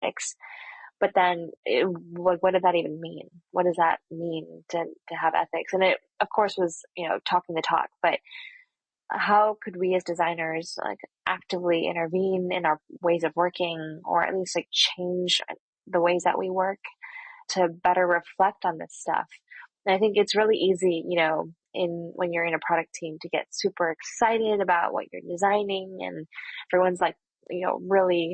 ethics. But then, what did that even mean? What does that mean to have ethics? And it, of course, was, talking the talk, but how could we as designers like actively intervene in our ways of working, or at least like change the ways that we work to better reflect on this stuff? And I think it's really easy, when you're in a product team to get super excited about what you're designing, and everyone's like, really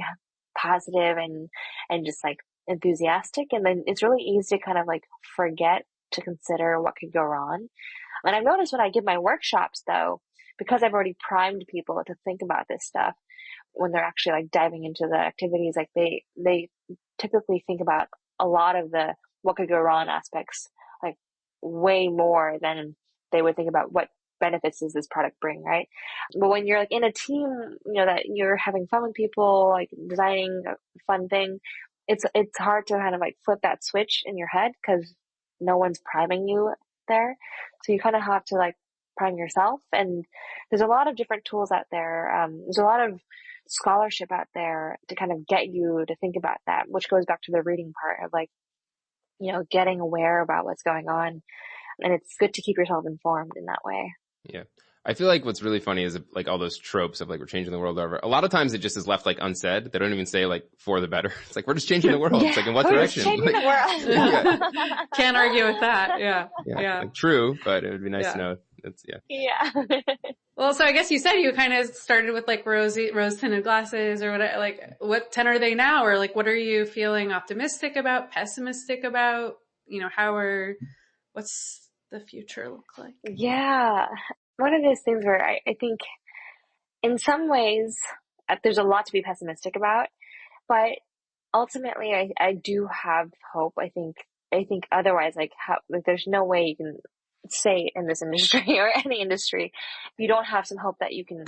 positive and just like enthusiastic. And then it's really easy to kind of like forget to consider what could go wrong. And I've noticed when I give my workshops though, because I've already primed people to think about this stuff, when they're actually like diving into the activities, like they typically think about a lot of the what could go wrong aspects, like way more than they would think about what benefits does this product bring, right? But when you're like in a team, that you're having fun with people, like designing a fun thing, it's hard to kind of like flip that switch in your head because no one's priming you there. So you kind of have to like prime yourself. And there's a lot of different tools out there. There's a lot of scholarship out there to kind of get you to think about that, which goes back to the reading part of like, getting aware about what's going on. And it's good to keep yourself informed in that way. Yeah. I feel like what's really funny is like all those tropes of like we're changing the world over. A lot of times it just is left like unsaid. They don't even say like for the better. It's like we're just changing the world. Yeah, It's like in what we're direction? Just changing the world. Yeah. Can't argue with that. Yeah. Like, true, but it would be nice to know. Yeah. Well, so I guess you said you kind of started with like rose tinted glasses or what, like what 10 are they now? Or like, what are you feeling optimistic about, pessimistic about? What's the future look like? Yeah. One of those things where I think in some ways there's a lot to be pessimistic about, but ultimately I do have hope. I think otherwise, like there's no way you can say in this industry or any industry, if you don't have some hope that you can,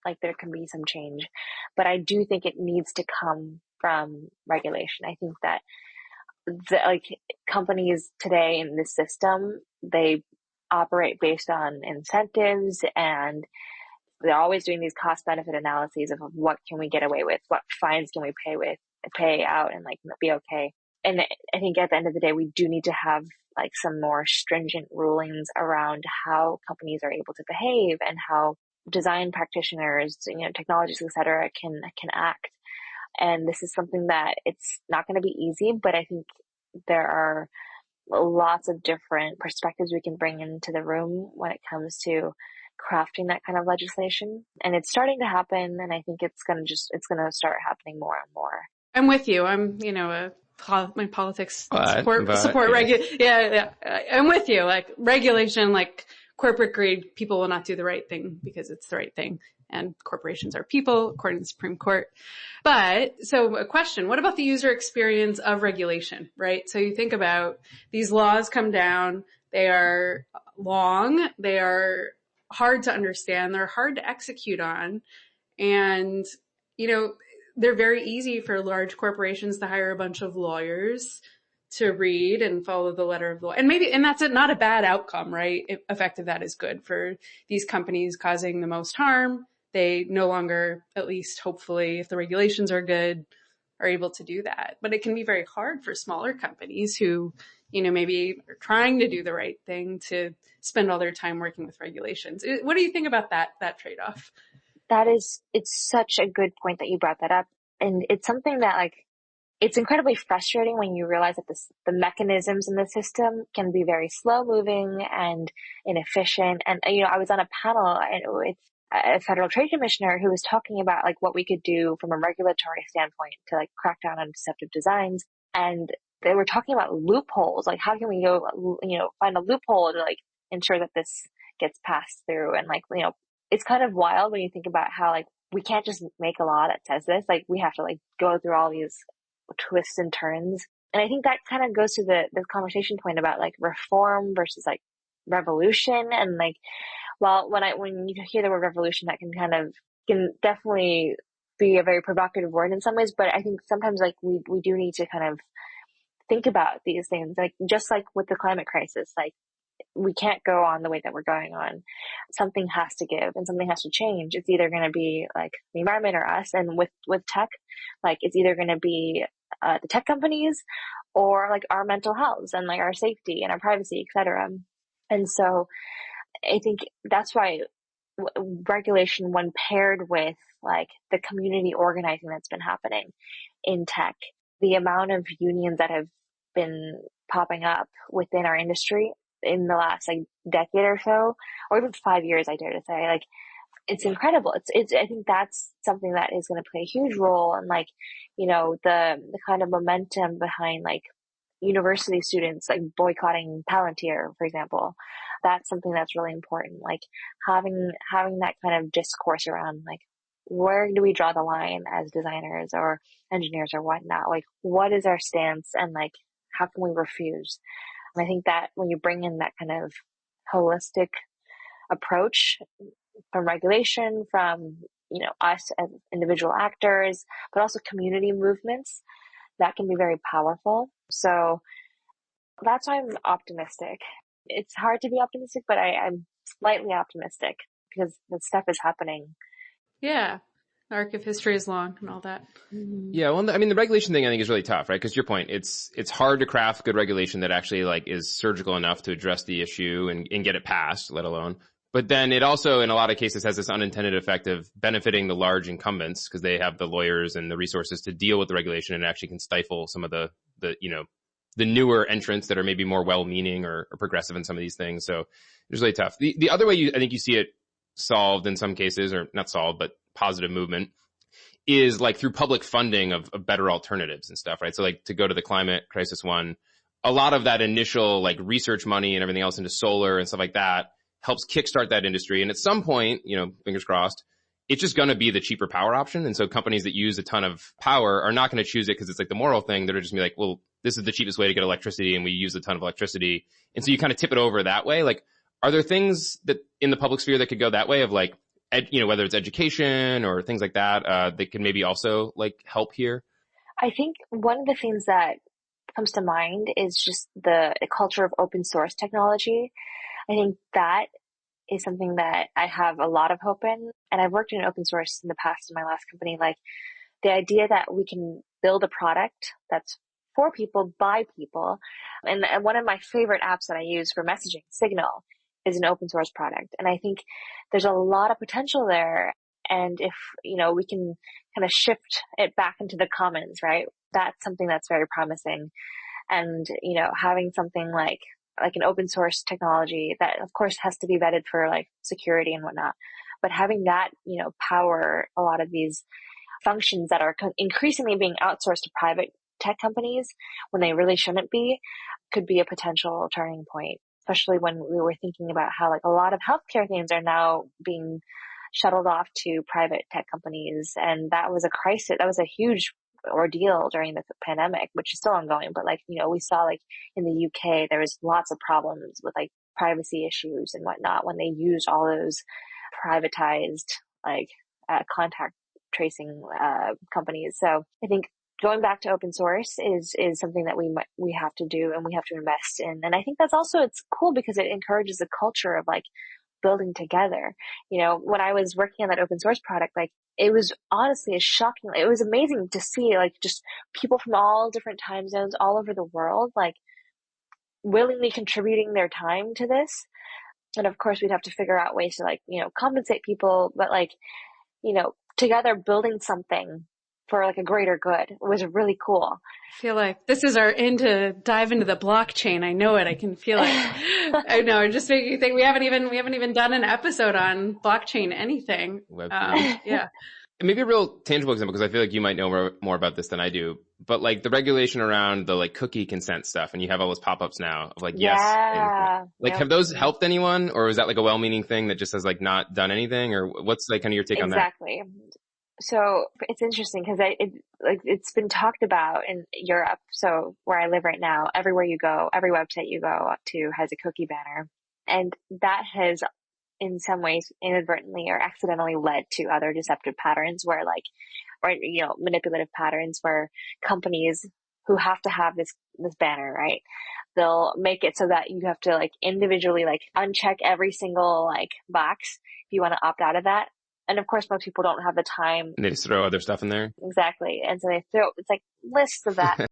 like there can be some change. But I do think it needs to come from regulation. I think that like companies today in this system, they operate based on incentives, and they're always doing these cost benefit analyses of what can we get away with, what fines can we pay out and like be okay. And I think at the end of the day, we do need to have like some more stringent rulings around how companies are able to behave and how design practitioners, technologists, et cetera, can act. And this is something that it's not going to be easy, but I think there are lots of different perspectives we can bring into the room when it comes to crafting that kind of legislation. And it's starting to happen. And I think it's going to start happening more and more. I'm with you. I'm, my politics support yeah. I'm with you. Like regulation, like corporate greed, people will not do the right thing because it's the right thing. And corporations are people, according to the Supreme Court. But, so a question, what about the user experience of regulation, right? So you think about these laws come down, they are long, they are hard to understand, they're hard to execute on, and, they're very easy for large corporations to hire a bunch of lawyers to read and follow the letter of the law. And that's not a bad outcome, right? Effect of that is good for these companies causing the most harm. They no longer, at least hopefully, if the regulations are good, are able to do that. But it can be very hard for smaller companies who, maybe are trying to do the right thing to spend all their time working with regulations. What do you think about that trade-off? It's such a good point that you brought that up. And it's something that like, it's incredibly frustrating when you realize that the mechanisms in the system can be very slow moving and inefficient. And, I was on a panel with a federal trade commissioner who was talking about like what we could do from a regulatory standpoint to like crack down on deceptive designs. And they were talking about loopholes. Like how can we go, find a loophole to like ensure that this gets passed through? And like, it's kind of wild when you think about how like we can't just make a law that says this. Like we have to like go through all these twists and turns. And I think that kind of goes to the conversation point about like reform versus like revolution. And like, well, when you hear the word revolution, that can definitely be a very provocative word in some ways. But I think sometimes like we do need to kind of think about these things, like just like with the climate crisis, like we can't go on the way that we're going on. Something has to give and something has to change. It's either going to be like the environment or us. And with tech, like it's either going to be the tech companies or like our mental health and like our safety and our privacy, etc. And so I think that's why regulation, when paired with like the community organizing that's been happening in tech, the amount of unions that have been popping up within our industry in the last like decade or so, or even 5 years, I dare to say, like it's incredible. I think that's something that is going to play a huge role in like, the kind of momentum behind like university students like boycotting Palantir, for example. That's something that's really important. Like having that kind of discourse around like, where do we draw the line as designers or engineers or whatnot? Like, what is our stance and like, how can we refuse? And I think that when you bring in that kind of holistic approach from regulation, from, us as individual actors, but also community movements, that can be very powerful. So that's why I'm optimistic. It's hard to be optimistic, but I'm slightly optimistic because the stuff is happening. Yeah. The arc of history is long and all that. Yeah, well, I mean, the regulation thing I think is really tough, right? Because your point, it's hard to craft good regulation that actually like is surgical enough to address the issue and get it passed, let alone. But then it also, in a lot of cases, has this unintended effect of benefiting the large incumbents because they have the lawyers and the resources to deal with the regulation and actually can stifle some of the newer entrants that are maybe more well-meaning or progressive in some of these things. So it's really tough. The other way I think you see it solved in some cases, or not solved, but positive movement, is like through public funding of better alternatives and stuff, right? So like to go to the climate crisis one, a lot of that initial like research money and everything else into solar and stuff like that helps kickstart that industry. And at some point, fingers crossed, it's just going to be the cheaper power option. And so companies that use a ton of power are not going to choose it because it's like the moral thing. They're just going to be like, well, this is the cheapest way to get electricity and we use a ton of electricity. And so you kind of tip it over that way. Like, are there things that in the public sphere that could go that way of like, whether it's education or things like that, that can maybe also like help here? I think one of the things that comes to mind is just the culture of open source technology. I think that is something that I have a lot of hope in. And I've worked in open source in the past in my last company. Like the idea that we can build a product that's for people, by people. And one of my favorite apps that I use for messaging, Signal, is an open source product. And I think there's a lot of potential there. And if, we can kind of shift it back into the commons, right? That's something that's very promising. And, having something like an open source technology that of course has to be vetted for like security and whatnot, but having that, power a lot of these functions that are increasingly being outsourced to private tech companies when they really shouldn't be, could be a potential turning point, especially when we were thinking about how like a lot of healthcare things are now being shuttled off to private tech companies. And that was a crisis. That was a huge ordeal during the pandemic, which is still ongoing. But like, we saw like in the UK, there was lots of problems with like privacy issues and whatnot when they used all those privatized like contact tracing companies. So I think going back to open source is something that we have to do and we have to invest in. And I think that's also, it's cool because it encourages a culture of like building together. When I was working on that open source product, like it was honestly it was amazing to see like just people from all different time zones all over the world, like willingly contributing their time to this. And of course we'd have to figure out ways to like, compensate people, but like, together building something for like a greater good was really cool. I feel like this is our end to dive into the blockchain. I know it. I can feel it. I know. It just making you think we haven't even done an episode on blockchain anything. Yeah. Maybe a real tangible example, because I feel like you might know more about this than I do, but like the regulation around the like cookie consent stuff, and you have all those pop-ups now of like, yes. Like, have those helped anyone, or is that like a well-meaning thing that just has like not done anything, or what's like kind of your take on that? Exactly. So it's interesting because it's been talked about in Europe. So where I live right now, everywhere you go, every website you go to has a cookie banner. And that has in some ways inadvertently or accidentally led to other deceptive patterns where manipulative patterns where companies who have to have this banner, right? They'll make it so that you have to like individually like uncheck every single like box if you want to opt out of that. And of course, most people don't have the time. And they just throw other stuff in there. Exactly. And so it's like lists of that.